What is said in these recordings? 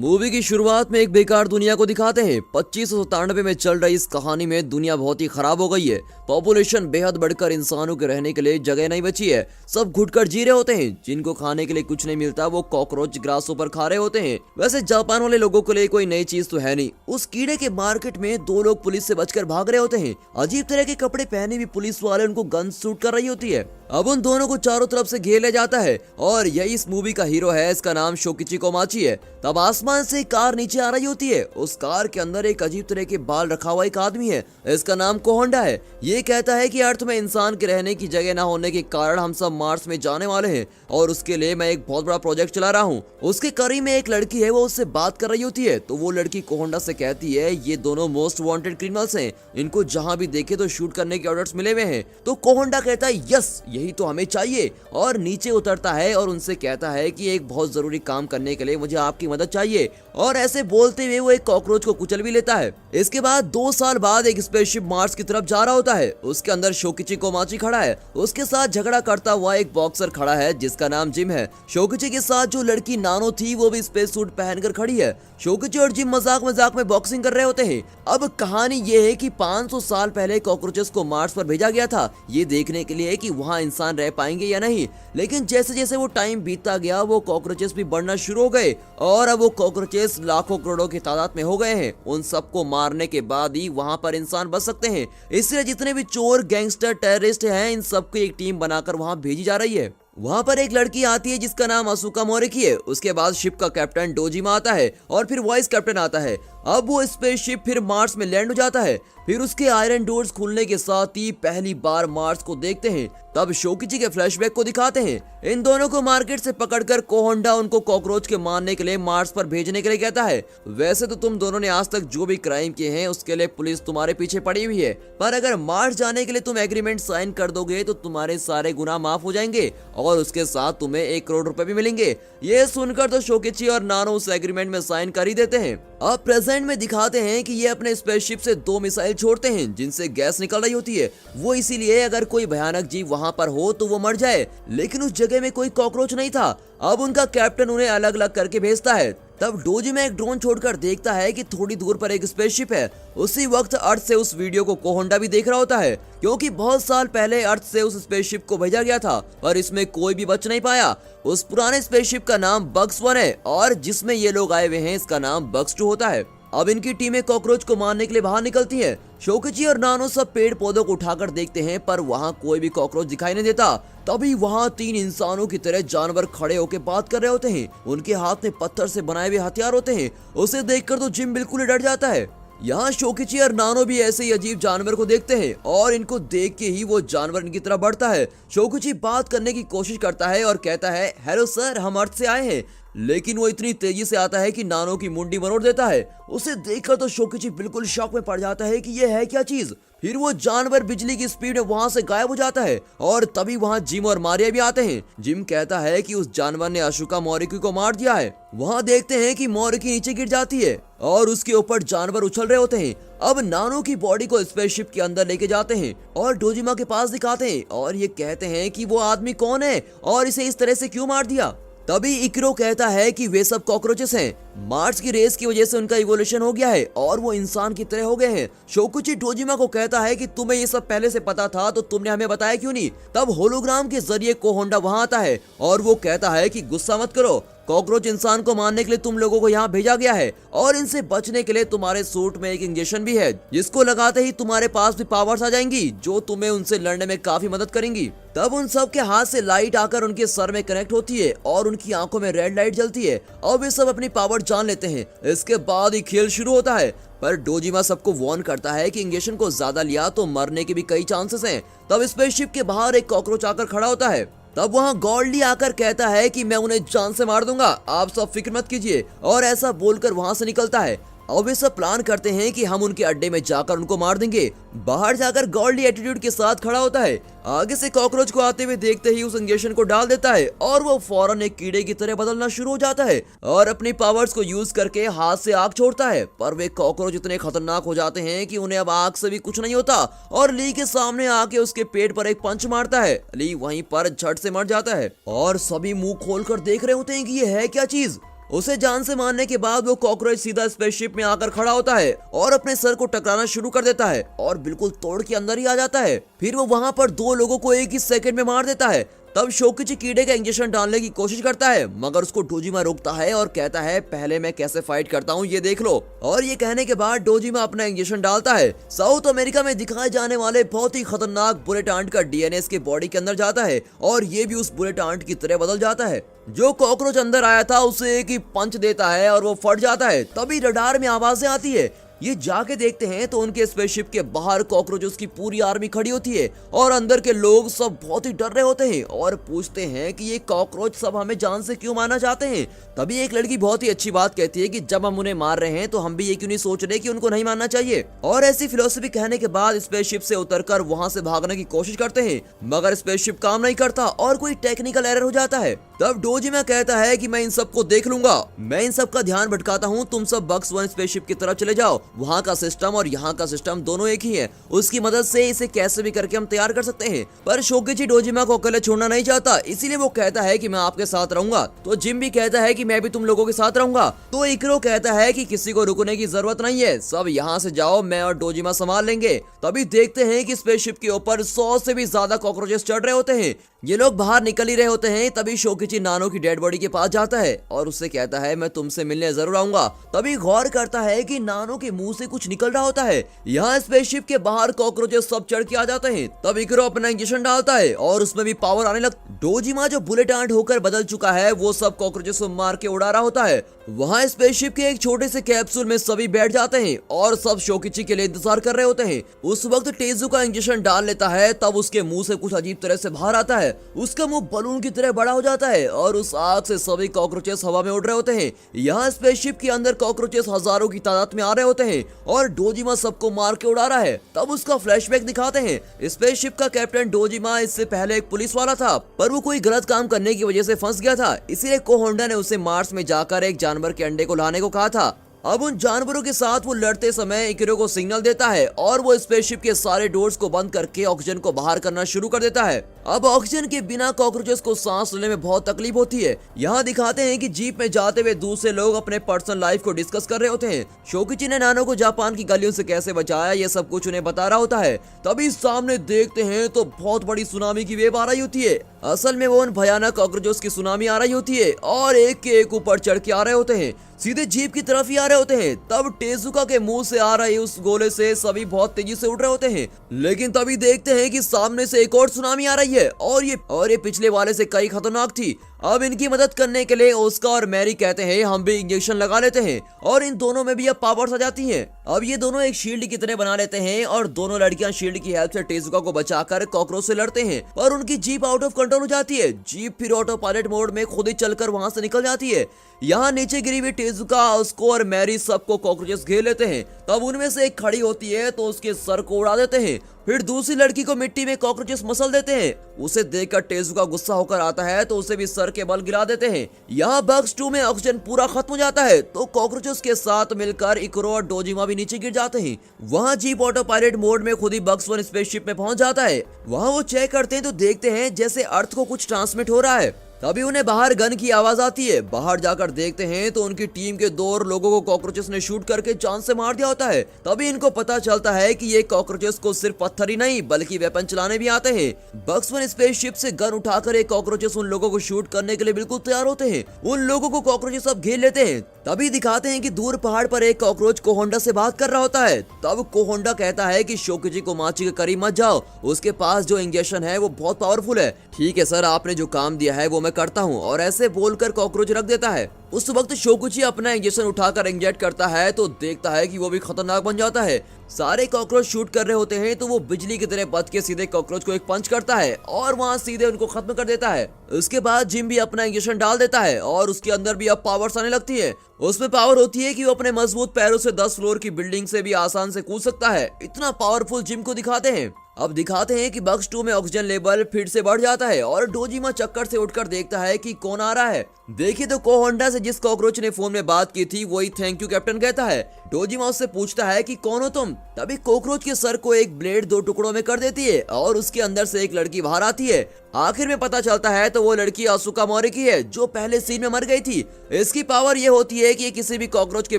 Movie की शुरुआत में एक बेकार दुनिया को दिखाते हैं। 2597 में चल रही इस कहानी में दुनिया बहुत ही खराब हो गई है। पॉपुलेशन बेहद बढ़कर इंसानों के रहने के लिए जगह नहीं बची है। सब घुटकर जी रहे होते हैं। जिनको खाने के लिए कुछ नहीं मिलता वो कॉकरोच ग्रासों पर खा रहे होते हैं। वैसे जापान वाले लोगों के लिए कोई नई चीज तो है नहीं। उस कीड़े के मार्केट में दो लोग पुलिस से बचकर भाग रहे होते हैं। अजीब तरह के कपड़े पहने भी पुलिस वाले उनको गन शूट कर रही होती है। अब उन दोनों को चारों तरफ से घेर लिया जाता है और यही इस मूवी का हीरो है। इसका नाम शोकिची कोमाची है। तब आसमान से एक कार नीचे आ रही होती है। उस कार के अंदर एक अजीब तरह के बाल रखा हुआ एक आदमी है। इसका नाम कोहोंडा है। ये कहता है कि अर्थ में इंसान के रहने की जगह न होने के कारण हम सब मार्स में जाने वाले हैं और उसके लिए मैं एक बहुत बड़ा प्रोजेक्ट चला रहा हूँ। उसके करीब में एक लड़की है, वो उससे बात कर रही होती है। तो वो लड़की कोहोंडा से कहती है ये दोनों मोस्ट वांटेड क्रिमिनल्स हैं, इनको जहाँ भी देखे तो शूट करने के ऑर्डर्स मिले हुए हैं। तो कोहोंडा कहता है यस यही तो हमें चाहिए और नीचे उतरता है और उनसे कहता है कि एक बहुत जरूरी काम करने के लिए मुझे आपकी मदद चाहिए। और ऐसे बोलते हुए वो एक कॉकरोच को कुचल भी लेता है। इसके बाद 2 साल बाद एक स्पेसशिप मार्स की तरफ जा रहा होता है। उसके अंदर शोकिची कोमाची खड़ा है। उसके साथ झगड़ा करता हुआ एक बॉक्सर खड़ा है जिसका नाम जिम है। शोकिची के साथ जो लड़की नानो थी वो भी स्पेस सूट पहनकर खड़ी है। शोकिची और जिम मजाक मजाक में बॉक्सिंग कर रहे होते हैं। अब कहानी ये है कि 500 साल पहले कॉकरोचेस को मार्स पर भेजा गया था ये देखने के लिए कि वहाँ इंसान रह पाएंगे या नहीं। लेकिन जैसे जैसे वो टाइम बीतता गया वो कॉकरोचेस भी बढ़ना शुरू हो गए और अब वो कॉकरोचेस लाखों करोड़ों की तादाद में हो गए हैं। उन सबको मारने के बाद ही वहाँ पर इंसान बच सकते हैं। इसलिए जितने भी चोर, गैंगस्टर, टेररिस्ट हैं इन सबको एक टीम बनाकर वहाँ भेजी जा रही है। वहाँ पर एक लड़की आती है जिसका नाम असुका मोरिकी है। उसके बाद शिप का कैप्टन डोजिमा आता है और फिर वाइस कैप्टन आता है। अब वो स्पेसशिप फिर मार्स में लैंड हो जाता है। फिर उसके आयरन डोर्स खुलने के साथ ही पहली बार मार्स को देखते हैं। तब शोकिची के फ्लैशबैक को दिखाते हैं। इन दोनों को मार्केट से पकड़कर कोहोंडा उनको कॉकरोच के मारने के लिए मार्स पर भेजने के लिए कहता है। वैसे तो तुम दोनों ने आज तक जो भी क्राइम किए हैं उसके लिए पुलिस तुम्हारे पीछे पड़ी हुई है, पर अगर मार्स जाने के लिए तुम एग्रीमेंट साइन कर दोगे तो तुम्हारे सारे गुनाह माफ हो जाएंगे और उसके साथ तुम्हें 1 करोड़ रुपए भी मिलेंगे। ये सुनकर तो शोकिची और नानो उस एग्रीमेंट में साइन कर ही देते हैं। अब प्रेजेंट में दिखाते हैं कि ये अपने स्पेसशिप से 2 मिसाइल छोड़ते हैं जिनसे गैस निकल रही होती है। वो इसीलिए अगर कोई भयानक जीव वहाँ पर हो तो वो मर जाए। लेकिन उस जगह में कोई कॉकरोच नहीं था। अब उनका कैप्टन उन्हें अलग अलग करके भेजता है। तब डोजी में एक ड्रोन छोड़कर देखता है कि थोड़ी दूर पर एक स्पेसशिप है। उसी वक्त अर्थ से उस वीडियो को कोहोंडा भी देख रहा होता है क्योंकि बहुत साल पहले अर्थ से उस स्पेसशिप को भेजा गया था पर इसमें कोई भी बच नहीं पाया। उस पुराने स्पेसशिप का नाम बग्स 1 है और जिसमें ये लोग आए हुए हैं इसका नाम बग्स 2 होता है। अब इनकी टीमें कॉकरोच को मारने के लिए बाहर निकलती है। शोकिची और नानो सब पेड़ पौधों को उठाकर देखते हैं पर वहाँ कोई भी कॉकरोच दिखाई नहीं देता। तभी वहाँ 3 इंसानों की तरह जानवर खड़े होकर बात कर रहे होते हैं। उनके हाथ में पत्थर से बनाए हुए हथियार होते हैं। उसे देखकर तो जिम बिल्कुल ही डर जाता है। यहाँ शोकिची और नानो भी ऐसे ही अजीब जानवर को देखते हैं और इनको देख के ही वो जानवर इनकी तरफ बढ़ता है। शोकिची बात करने की कोशिश करता है और कहता है हेलो सर, हम अर्थ से आए हैं। लेकिन वो इतनी तेजी से आता है कि नानो की मुंडी मरोड़ देता है। उसे देखकर तो शोकिची बिल्कुल शॉक में पड़ जाता है कि ये है क्या चीज। फिर वो जानवर बिजली की स्पीड में वहाँ से गायब हो जाता है और तभी वहाँ जिम और मारिया भी आते हैं। जिम कहता है कि उस जानवर ने अशुका मोरिकी को मार दिया है। वहाँ देखते हैं कि मोरिकी नीचे गिर जाती है और उसके ऊपर जानवर उछल रहे होते हैं। अब नानो की बॉडी को स्पेसशिप के अंदर लेके जाते हैं और डोजिमा के पास दिखाते हैं और ये कहते हैं कि वो आदमी कौन है और इसे इस तरह से क्यों मार दिया। तभी इकरो कहता है कि वे सब कॉकरोचेस हैं। मार्स की रेस की वजह से उनका इवोल्यूशन हो गया है और वो इंसान की तरह हो गए हैं। शोकुची डोजिमा को कहता है कि तुम्हें ये सब पहले से पता था तो तुमने हमें बताया क्यों नहीं। तब होलोग्राम के जरिए कोहोंडा वहां आता है और वो कहता है कि गुस्सा मत करो, कॉकरोच इंसान को मारने के लिए तुम लोगों को यहाँ भेजा गया है और इनसे बचने के लिए तुम्हारे सूट में एक इंजेक्शन भी है जिसको लगाते ही तुम्हारे पास भी पावर्स आ जाएंगी जो तुम्हें उनसे लड़ने में काफी मदद करेंगी। तब उन सब के हाथ से लाइट आकर उनके सर में कनेक्ट होती है और उनकी आंखों में रेड लाइट जलती है और वे सब अपनी पावर जान लेते हैं। इसके बाद ही खेल शुरू होता है पर डोजिमा सबको वार्न करता है कि इंजेक्शन को ज्यादा लिया तो मरने के भी कई चांसेस हैं। तब स्पेसशिप के बाहर एक कॉकरोच आकर खड़ा होता है। तब वहाँ गॉर्डली आकर कहता है कि मैं उन्हें जान से मार दूंगा, आप सब फिक्र मत कीजिए और ऐसा बोलकर वहाँ से निकलता है। अब वे सब प्लान करते हैं कि हम उनके अड्डे में जाकर उनको मार देंगे। बाहर जाकर गॉर्डली एटीट्यूड के साथ खड़ा होता है। आगे से कॉकरोच को आते हुए देखते ही उस इंजेक्शन को डाल देता है और वो फौरन एक कीड़े की तरह बदलना शुरू हो जाता है और अपनी पावर्स को यूज करके हाथ से आग छोड़ता है। पर वे कॉकरोच इतने खतरनाक हो जाते हैं कि उन्हें अब आग से भी कुछ नहीं होता और ली के सामने आके उसके पेट पर एक पंच मारता है। ली वहीं पर झट से मर जाता है और सभी मुंह खोलकर देख रहे होते हैं कि ये है क्या चीज। उसे जान से मारने के बाद वो कॉकरोच सीधा स्पेसशिप में आकर खड़ा होता है और अपने सर को टकराना शुरू कर देता है और बिल्कुल तोड़ के अंदर ही आ जाता है। फिर वो वहाँ पर 2 लोगों को एक ही सेकंड में मार देता है। तब शोकिची कीड़े का इंजेक्शन डालने की कोशिश करता है, मगर उसको डोजिमा रोकता है और कहता है पहले मैं कैसे फाइट करता हूँ ये देख लो। और ये कहने के बाद डोजिमा अपना इंजेक्शन डालता है। साउथ अमेरिका में दिखाए जाने वाले बहुत ही खतरनाक बुलेट आंट का डीएनए इसके बॉडी के अंदर जाता है और ये भी उस बुलेट आंट की तरह बदल जाता है। जो कॉकरोच अंदर आया था उसे एक ही पंच देता है और वो फट जाता है। तभी रडार में आवाजें आती है। ये जाके देखते हैं तो उनके स्पेसशिप के बाहर कॉकरोचेस की पूरी आर्मी खड़ी होती है और अंदर के लोग सब बहुत ही डर रहे होते हैं और पूछते हैं कि ये कॉकरोच सब हमें जान से क्यों मारना चाहते हैं। तभी एक लड़की बहुत ही अच्छी बात कहती है कि जब हम उन्हें मार रहे हैं तो हम भी ये क्यों नहीं सोच रहे कि उनको नहीं मारना चाहिए। और ऐसी फिलोसफी कहने के बाद स्पेसशिप से उतरकर वहाँ से भागने की कोशिश करते हैं, मगर स्पेसशिप काम नहीं करता और कोई टेक्निकल एरर हो जाता है। तब डोजिमा कहता है कि मैं इन सब को देख लूंगा, मैं इन सब का ध्यान भटकाता हूँ, तुम सब बक्स वन स्पेसशिप की तरफ चले जाओ, वहाँ का सिस्टम और यहाँ का सिस्टम दोनों एक ही है, उसकी मदद से इसे कैसे भी करके हम तैयार कर सकते हैं। पर शोकिची डोजिमा को अकेले छोड़ना नहीं चाहता, इसीलिए वो कहता है कि मैं आपके साथ रहूंगा। तो जिम भी कहता है कि मैं भी तुम लोगों के साथ रहूंगा। तो इकरो कहता है कि किसी को रुकने की जरूरत नहीं है, सब यहाँ से जाओ, मैं और डोजिमा संभाल लेंगे। तभी देखते हैं कि स्पेसशिप के ऊपर 100 से भी ज्यादा कॉकरोचेस चढ़ रहे होते हैं। ये लोग बाहर निकल ही रहे होते हैं। तभी शोकिची नानो की डेड बॉडी के पास जाता है और उससे कहता है मैं तुमसे मिलने जरूर आऊंगा। तभी गौर करता है कि नानो के मुंह से कुछ निकल रहा होता है। यहाँ स्पेसशिप के बाहर कॉकरोचेस सब चढ़ के आ जाते हैं। तब इकरो अपना इंजेक्शन डालता है और उसमें भी पावर आने लगता है। डोजिमा जो बुलेट आंट होकर बदल चुका है वो सब कॉकरोचेस को मार के उड़ा रहा होता है। वहाँ स्पेसशिप के एक छोटे से कैप्सूल में सभी बैठ जाते हैं और सब शोकिची के लिए इंतजार कर रहे होते हैं। उस वक्त टेजुका इंजेक्शन डाल लेता है, तब उसके मुंह से कुछ अजीब तरह से बाहर आता है। उसका मुंह बलून की तरह बड़ा हो जाता है और उस आग से सभी कॉकरोचेस हवा में उड़ रहे होते हैं। यहाँ स्पेसशिप के अंदर कॉकरोचेस हजारों की तादाद में आ रहे होते हैं और डोजिमा सबको मार के उड़ा रहा है। तब उसका फ्लैशबैक दिखाते हैं। स्पेसशिप का कैप्टन डोजिमा इससे पहले एक पुलिस वाला था, पर वो कोई गलत काम करने की वजह से फंस गया था, इसीलिए कोहोंडा ने उसे मार्स में जाकर एक जानवर के अंडे को लाने को कहा था। अब उन जानवरों के साथ वो लड़ते समय इकरो को सिग्नल देता है और वो स्पेसशिप के सारे डोर्स को बंद करके ऑक्सीजन को बाहर करना शुरू कर देता है। अब ऑक्सीजन के बिना कॉकरोचेस को सांस लेने में बहुत तकलीफ होती है। यहाँ दिखाते हैं कि जीप में जाते हुए दूसरे लोग अपने पर्सनल लाइफ को डिस्कस कर रहे होते हैं। शोकिची ने नानो को जापान की गलियों से कैसे बचाया ये सब कुछ उन्हें बता रहा होता है। तभी सामने देखते हैं तो बहुत बड़ी सुनामी की वेव आ रही होती है। असल में वो उन भयानक कॉकरोचेस की सुनामी आ रही होती है और एक के एक ऊपर चढ़ के आ रहे होते हैं, सीधे जीप की तरफ ही आ रहे होते हैं। तब टेजुका के मुंह से आ रही उस गोले से सभी बहुत तेजी से उड़ रहे होते हैं, लेकिन तभी देखते हैं कि सामने से एक और सुनामी आ रही है और ये पिछले वाले से कई खतरनाक थी। अब इनकी मदद करने के लिए ओस्का और मैरी कहते हैं हम भी इंजेक्शन लगा लेते हैं और इन दोनों में भी अब पावर्स आ जाती हैं। अब ये दोनों एक शील्ड की तरह बना लेते हैं और दोनों लड़कियां शील्ड की हेल्प से टेजुका को बचाकर कॉकरोच से लड़ते हैं, पर उनकी जीप आउट ऑफ कंट्रोल हो जाती है। जीप फिर ऑटो पायलट मोड में खुद ही चलकर वहां से निकल जाती है। यहाँ नीचे गिरी हुई टेजुका, ओस्को और मैरी सबको कॉकरोचेस घेर लेते हैं। तब उनमें से एक खड़ी होती है तो उसके सर को उड़ा देते हैं। फिर दूसरी लड़की को मिट्टी में कॉकरोचेस मसल देते हैं। उसे देखकर टेजुका गुस्सा होकर आता है तो उसे भी सर के बल गिरा देते हैं। यहाँ बक्स 2 में ऑक्सीजन पूरा खत्म हो जाता है तो कॉकरोचेस के साथ मिलकर इकरो और डोजिमा भी नीचे गिर जाते हैं। वहाँ जीप ऑटो पायलट मोड में खुद ही बक्स 1 स्पेसशिप में पहुंच जाता है। वहाँ वो चेक करते हैं तो देखते हैं जैसे अर्थ को कुछ ट्रांसमिट हो रहा है। तभी उन्हें बाहर गन की आवाज आती है। बाहर जाकर देखते हैं तो उनकी टीम के 2 और लोगों को कॉकरोचेस ने शूट करके जान से मार दिया होता है। तभी इनको पता चलता है कि ये कॉकरोचेस को सिर्फ पत्थर ही नहीं बल्कि वेपन चलाने भी आते हैं। बक्स 1 स्पेसशिप से गन उठाकर एक कॉकरोचेस उन लोगों को शूट करने के लिए बिल्कुल तैयार होते हैं। उन लोगों को कॉकरोचेस अब घेर लेते हैं। तभी दिखाते हैं कि दूर पहाड़ पर एक कॉकरोच कोहोंडा से बात कर रहा होता है। तब कोहोंडा कहता है कि शोकिची को माची के करीब मत जाओ, उसके पास जो इंजेक्शन है वो बहुत पावरफुल है। ठीक है सर, आपने जो काम दिया है वो मैं करता हूँ, और ऐसे बोलकर कॉकरोच रख देता है। उस वक्त शोकुची अपना इंजेक्शन उठाकर इंजेक्ट करता है तो देखता है कि वो भी खतरनाक बन जाता है। सारे कॉकरोच शूट कर रहे होते हैं तो वो बिजली की तरह बच के सीधे कॉकरोच को एक पंच करता है और वहाँ सीधे उनको खत्म कर देता है। उसके बाद जिम भी अपना इंजेक्शन डाल देता है और उसके अंदर भी अब पावर्स आने लगती है। उसमें पावर होती है कि वो अपने मजबूत पैरों से 10 फ्लोर की बिल्डिंग से भी आसान से कूद सकता है। इतना पावरफुल जिम को दिखाते हैं। अब दिखाते हैं कि बक्स 2 में ऑक्सीजन लेवल फिर से बढ़ जाता है और डोजिमा चक्कर से उठकर देखता है कि कौन आ रहा है। देखिए तो कोहोंडा से जिस कॉकरोच ने फोन में बात की थी वही थैंक यू कैप्टन कहता है। डोजिमा उससे पूछता है कि कौन हो तुम। तभी कॉकरोच के सर को एक ब्लेड दो टुकड़ों में कर देती है और उसके अंदर से एक लड़की बाहर आती है। आखिर में पता चलता है तो वो लड़की असुका मोरी की है जो पहले सीन में मर गई थी। इसकी पावर ये होती है कि ये किसी भी कॉकरोच के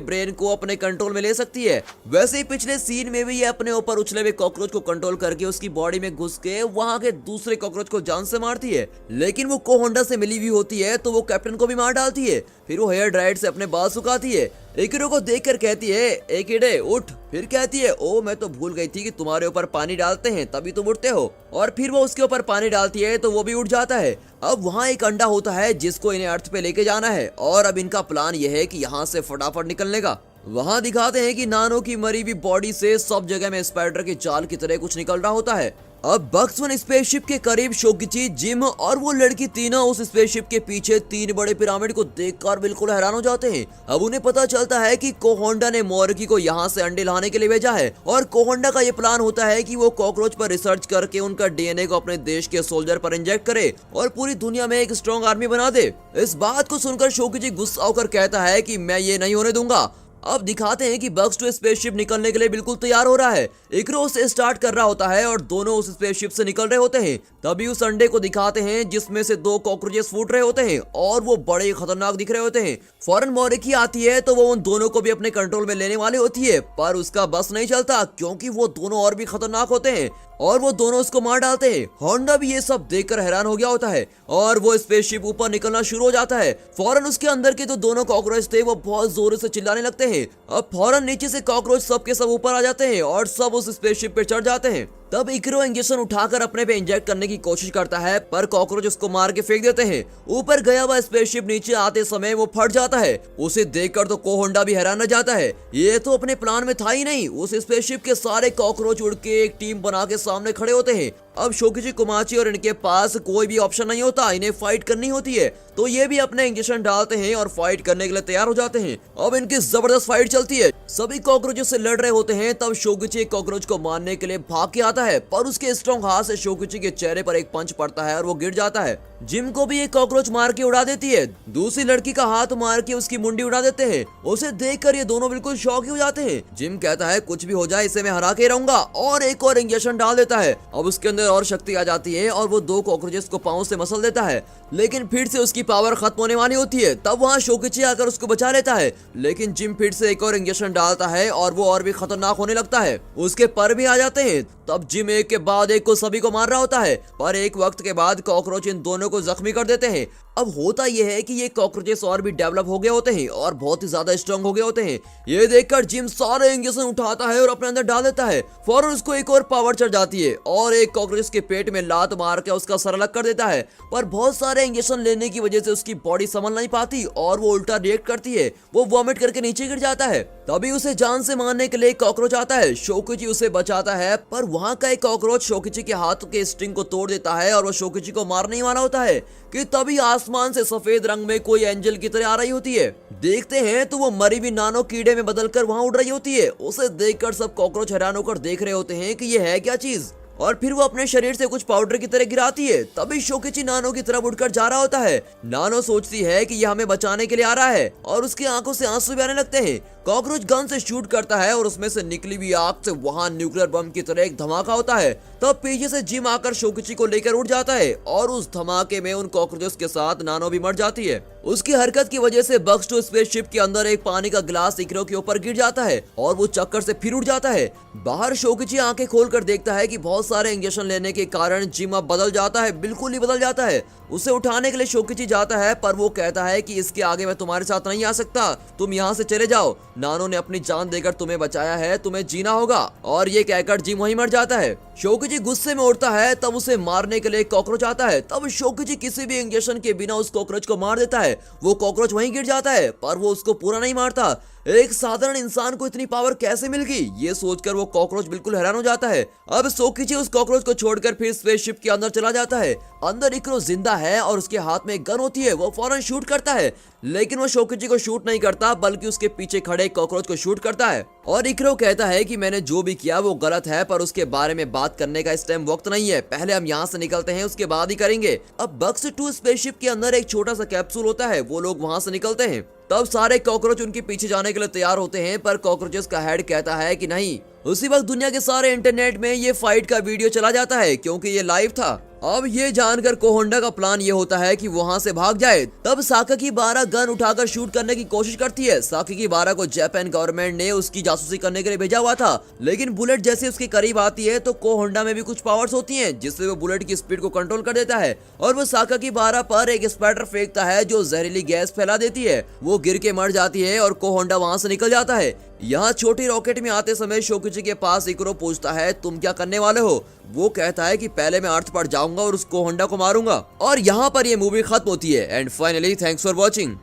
ब्रेन को अपने कंट्रोल में ले सकती है। वैसे ही पिछले सीन में भी ये अपने ऊपर उछले हुए कॉकरोच को कंट्रोल करके उसकी बॉडी में घुस के वहाँ के दूसरे कॉकरोच को जान से मारती है। लेकिन वो कोहोंडा से मिली हुई होती है तो वो कैप्टन को भी मार डालती है। फिर वो हेयर ड्रायर से अपने बाल सुखाती है। एकिरो को देखकर कहती है एकिडे उठ। फिर कहती है ओ मैं तो भूल गई थी कि तुम्हारे ऊपर पानी डालते हैं तभी तुम उठते हो। और फिर वो उसके ऊपर पानी डालती है तो वो भी उठ जाता है। अब वहाँ एक अंडा होता है जिसको इन्हें अर्थ पे लेके जाना है और अब इनका प्लान यह है कि यहाँ से फटाफट निकलने का। वहाँ दिखाते हैं कि नानो की मरी हुई बॉडी से सब जगह में स्पाइडर के जाल की तरह कुछ निकल रहा होता है। अब बक्स वन स्पेसशिप के करीब शोकिची, जिम और वो लड़की तीनों उस स्पेसशिप के पीछे तीन बड़े पिरामिड को देखकर बिल्कुल हैरान हो जाते हैं। अब उन्हें पता चलता है कि कोहोंडा ने मोरकी को यहाँ से अंडे लाने के लिए भेजा है और कोहोंडा का ये प्लान होता है कि वो कॉकरोच पर रिसर्च करके उनका डीएनए को अपने देश के सोल्जर पर इंजेक्ट करे और पूरी दुनिया में एक स्ट्रॉन्ग आर्मी बना दे। इस बात को सुनकर शोकिची गुस्सा होकर कहता है कि मैं ये नहीं होने दूंगा। अब दिखाते हैं कि बक्स टू स्पेसशिप निकलने के लिए बिल्कुल तैयार हो रहा है। इकरो उसे स्टार्ट कर रहा होता है और दोनों उस स्पेसशिप से निकल रहे होते हैं। तभी उस अंडे को दिखाते हैं जिसमें से दो कॉकरोचेस फूट रहे होते हैं और वो बड़े खतरनाक दिख रहे होते हैं। फौरन मोरिकी आती है तो वो उन दोनों को भी अपने कंट्रोल में लेने वाली होती है पर उसका बस नहीं चलता क्योंकि वो दोनों और भी खतरनाक होते हैं और वो दोनों उसको मार डालते हैं। होंडा भी ये सब देखकर हैरान हो गया होता है और वो स्पेसशिप ऊपर निकलना शुरू हो जाता है। फौरन उसके अंदर के जो दोनों कॉकरोच थे वो बहुत जोर से चिल्लाने लगते हैं। अब फौरन नीचे से कॉकरोच सब के सब ऊपर आ जाते हैं और सब उस स्पेसशिप पे चढ़ जाते हैं। तब इकरो इंजेक्शन उठाकर अपने पे इंजेक्ट करने की कोशिश करता है पर कॉकरोच उसको मार के फेंक देते हैं। ऊपर गया हुआ स्पेसशिप नीचे आते समय वो फट जाता है। उसे देखकर तो कोहोंडा भी हैरान रह जाता है। ये तो अपने प्लान में था ही नहीं। उस स्पेसशिप के सारे कॉकरोच उड़ के एक टीम बना के सामने खड़े होते हैं। अब शोकिची, कुमाची और इनके पास कोई भी ऑप्शन नहीं होता, इन्हें फाइट करनी होती है तो ये भी अपने इंजेक्शन डालते हैं और फाइट करने के लिए तैयार हो जाते हैं। अब इनकी जबरदस्त फाइट चलती है। सभी कॉकरोचेस से लड़ रहे होते हैं। तब शोकिची एक कॉकरोच को मारने के लिए भाग के आता है पर उसके स्ट्रॉन्ग हाथ से शोकिची के चेहरे पर एक पंच पड़ता है और वो गिर जाता है। जिम को भी एक कॉकरोच मार के उड़ा देती है। दूसरी लड़की का हाथ मार के उसकी मुंडी उड़ा देते हैं। उसे देखकर ये दोनों बिल्कुल शॉक ही हो जाते हैं। जिम कहता है कुछ भी हो जाए इसे मैं हरा के रहूंगा और एक और इंजेक्शन डाल देता है। अब उसके अंदर और शक्ति आ जाती है और वो दो कॉकरोचेस को पांव से मसल देता है लेकिन फिर से उसकी पावर खत्म होने वाली होती है। तब वहाँ शोकिची आकर उसको बचा लेता है लेकिन जिम फिर से एक और इंजेक्शन डालता है और वो और भी खतरनाक होने लगता है। उसके पर भी आ जाते हैं। तब जिम एक के बाद एक को सभी को मार रहा होता है पर एक वक्त के बाद कॉकरोच इन दोनों को जख्मी कर देते हैं। अब होता यह है कि ये कॉकरोचेस और भी डेवलप हो गए होते हैं और बहुत ही ज्यादा स्ट्रांग हो गए होते हैं। ये देखकर जिम सारे इंजेक्शन उठाता है और अपने अंदर डाल देता है। फौरन उसको एक और पावर चढ़ जाती है और एक कॉकरोच के पेट में लात मार के उसका सर अलग कर देता है पर बहुत सारे इंजेक्शन लेने की वजह से उसकी बॉडी संभल नहीं पाती और वो उल्टा रिएक्ट करती है। वो वॉमिट करके नीचे गिर जाता है। तभी उसे जान से मारने के लिए कॉकरोच आता है। शोकिची उसे बचाता है पर वहाँ का एक कॉकरोच शोकिची के हाथ के स्ट्रिंग को तोड़ देता है और वो शोकिची को मारने ही वाला होता है कि तभी आसमान से सफेद रंग में कोई एंजल की तरह आ रही होती है। देखते हैं तो वो मरी हुई नानो कीड़े में बदलकर वहाँ उड़ रही होती है। उसे देखकर सब कॉकरोच हैरान होकर देख रहे होते हैं कि ये है क्या चीज और फिर वो अपने शरीर से कुछ पाउडर की तरह गिराती है। तभी शोकिची नानो की तरफ उड़कर जा रहा होता है। नानो सोचती है कि यह हमें बचाने के लिए आ रहा है और उसकी आंखों से आंसू भी आने लगते हैं। कॉकरोच गन से शूट करता है और उसमें से निकली हुई आग से वहाँ न्यूक्लियर बम की तरह एक धमाका होता है। तब पीछे से जिम आकर शोकिची को लेकर उड़ जाता है और उस धमाके में उन कॉकरोचेस के साथ नानो भी मर जाती है। उसकी हरकत की वजह से बक्स टू स्पेसशिप के अंदर एक पानी का गिलास इकरो के ऊपर गिर जाता है और वो चक्कर से फिर उड़ जाता है। बाहर शोकिची आंखें खोलकर देखता है कि बहुत सारे इंजेक्शन लेने के कारण जिम अब बदल जाता है, बिल्कुल ही बदल जाता है। उसे उठाने के लिए शोकिची जाता है पर वो कहता है कि इसके आगे मैं तुम्हारे साथ नहीं आ सकता, तुम यहाँ से चले जाओ। नानो ने अपनी जान देकर तुम्हें बचाया है, तुम्हें जीना होगा। और ये कहकर जिम वहीं मर जाता है। शोकिची गुस्से में उड़ता है। तब उसे मारने के लिए कॉकरोच आता है। तब शोकिची किसी भी इंजेक्शन के बिना उस कॉकरोच को मार देता है। वो कॉकरोच वहीं गिर जाता है पर वो उसको पूरा नहीं मारता। एक साधारण इंसान को इतनी पावर कैसे मिल गई, ये सोचकर वो कॉकरोच बिल्कुल हैरान हो जाता है। अब शोकिची उस कॉकरोच को छोड़कर फिर स्पेसशिप के अंदर चला जाता है। अंदर इकरो जिंदा है और उसके हाथ में गन होती है। वो फौरन शूट करता है लेकिन वो शोकिची को शूट नहीं करता बल्कि उसके पीछे खड़े कॉकरोच को शूट करता है। और इकरो कहता है कि मैंने जो भी किया वो गलत है, पर उसके बारे में बात करने का इस टाइम वक्त नहीं है, पहले हम यहाँ से निकलते हैं, उसके बाद ही करेंगे। अब बक्स 2 स्पेसशिप के अंदर एक छोटा सा कैप्सूल होता है, वो लोग वहाँ से निकलते हैं। तब सारे कॉकरोच उनके पीछे जाने के लिए तैयार होते हैं, पर कॉकरोचेस का हेड कहता है कि नहीं। उसी वक्त दुनिया के सारे इंटरनेट में ये फाइट का वीडियो चला जाता है, क्योंकि ये लाइव था। अब ये जानकर कोहोंडा का प्लान ये होता है कि वहाँ से भाग जाए। तब साकाकीबारा गन उठाकर शूट करने की कोशिश करती है। साकाकीबारा को जापान गवर्नमेंट ने उसकी जासूसी करने के लिए भेजा हुआ था, लेकिन बुलेट जैसे उसके करीब आती है तो कोहोंडा में भी कुछ पावर्स होती हैं, जिससे वो बुलेट की स्पीड को कंट्रोल कर देता है और वो साकाकीबारा पर एक स्पैटर फेंकता है जो जहरीली गैस फैला देती है। वो गिर के मर जाती है और कोहोंडा वहाँ से निकल जाता है। यहाँ छोटी रॉकेट में आते समय शोकुची के पास इकरो पूछता है, तुम क्या करने वाले हो? वो कहता है कि पहले मैं अर्थ पर जाऊंगा और उस कोहोंडा को मारूंगा। और यहाँ पर ये मूवी खत्म होती है। And finally thanks for watching.